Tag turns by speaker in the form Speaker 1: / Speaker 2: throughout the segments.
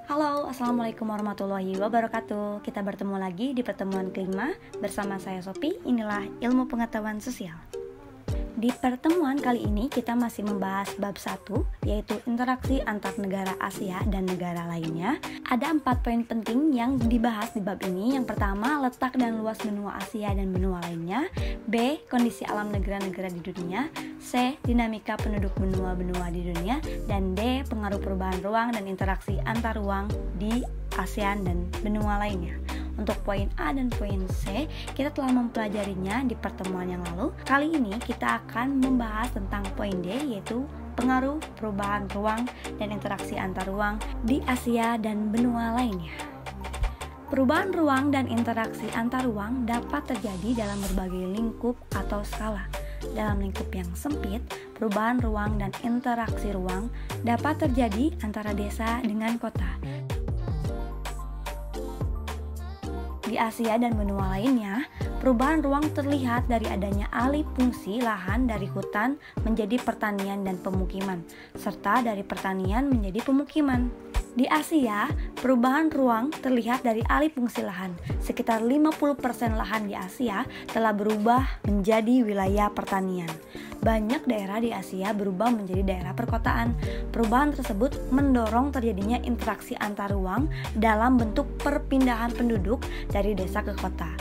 Speaker 1: Halo, Assalamualaikum warahmatullahi wabarakatuh. Kita bertemu lagi di pertemuan kelima bersama saya Sophie. Inilah ilmu pengetahuan sosial. Di pertemuan kali ini kita masih membahas bab 1, yaitu interaksi antar negara Asia dan negara lainnya. Ada 4 poin penting yang dibahas di bab ini. Yang pertama, letak dan luas benua Asia dan benua lainnya. B, kondisi alam negara-negara di dunia. C, dinamika penduduk benua-benua di dunia. Dan D, pengaruh perubahan ruang dan interaksi antar ruang di ASEAN dan benua lainnya. Untuk poin A dan poin C, kita telah mempelajarinya di pertemuan yang lalu. Kali ini kita akan membahas tentang poin D, yaitu pengaruh perubahan ruang dan interaksi antar ruang di Asia dan benua lainnya. Perubahan ruang dan interaksi antar ruang dapat terjadi dalam berbagai lingkup atau skala. Dalam lingkup yang sempit, perubahan ruang dan interaksi ruang dapat terjadi antara desa dengan kota. Di Asia dan benua lainnya, perubahan ruang terlihat dari adanya alih fungsi lahan dari hutan menjadi pertanian dan pemukiman, serta dari pertanian menjadi pemukiman. Di Asia, perubahan ruang terlihat dari alih fungsi lahan. Sekitar 50% lahan di Asia telah berubah menjadi wilayah pertanian. Banyak daerah di Asia berubah menjadi daerah perkotaan. Perubahan tersebut mendorong terjadinya interaksi antar ruang dalam bentuk perpindahan penduduk dari desa ke kota.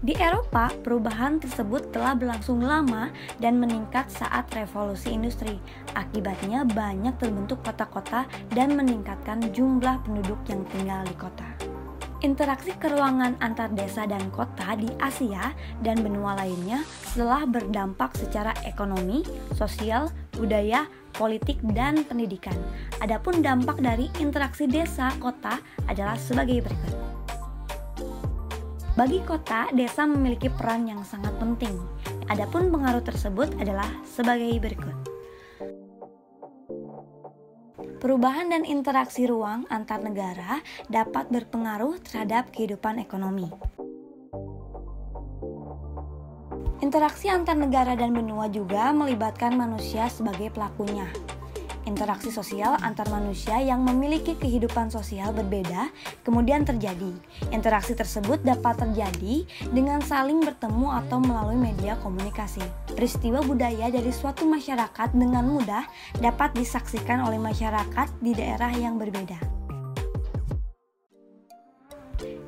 Speaker 1: Di Eropa, perubahan tersebut telah berlangsung lama dan meningkat saat revolusi industri. Akibatnya banyak terbentuk kota-kota dan meningkatkan jumlah penduduk yang tinggal di kota. Interaksi keruangan antar desa dan kota di Asia dan benua lainnya telah berdampak secara ekonomi, sosial, budaya, politik, dan pendidikan. Adapun dampak dari interaksi desa-kota adalah sebagai berikut. Bagi kota, desa memiliki peran yang sangat penting. Adapun pengaruh tersebut adalah sebagai berikut. Perubahan dan interaksi ruang antar negara dapat berpengaruh terhadap kehidupan ekonomi. Interaksi antar negara dan benua juga melibatkan manusia sebagai pelakunya. Interaksi sosial antar manusia yang memiliki kehidupan sosial berbeda kemudian terjadi. Interaksi tersebut dapat terjadi dengan saling bertemu atau melalui media komunikasi. Peristiwa budaya dari suatu masyarakat dengan mudah dapat disaksikan oleh masyarakat di daerah yang berbeda.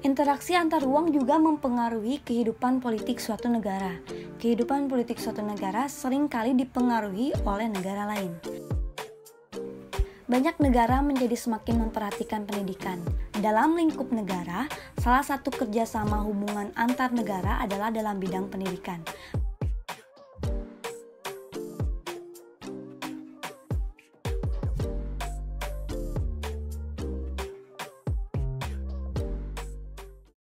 Speaker 1: Interaksi antar ruang juga mempengaruhi kehidupan politik suatu negara. Kehidupan politik suatu negara seringkali dipengaruhi oleh negara lain. Banyak negara menjadi semakin memperhatikan pendidikan. Dalam lingkup negara, salah satu kerjasama hubungan antar negara adalah dalam bidang pendidikan.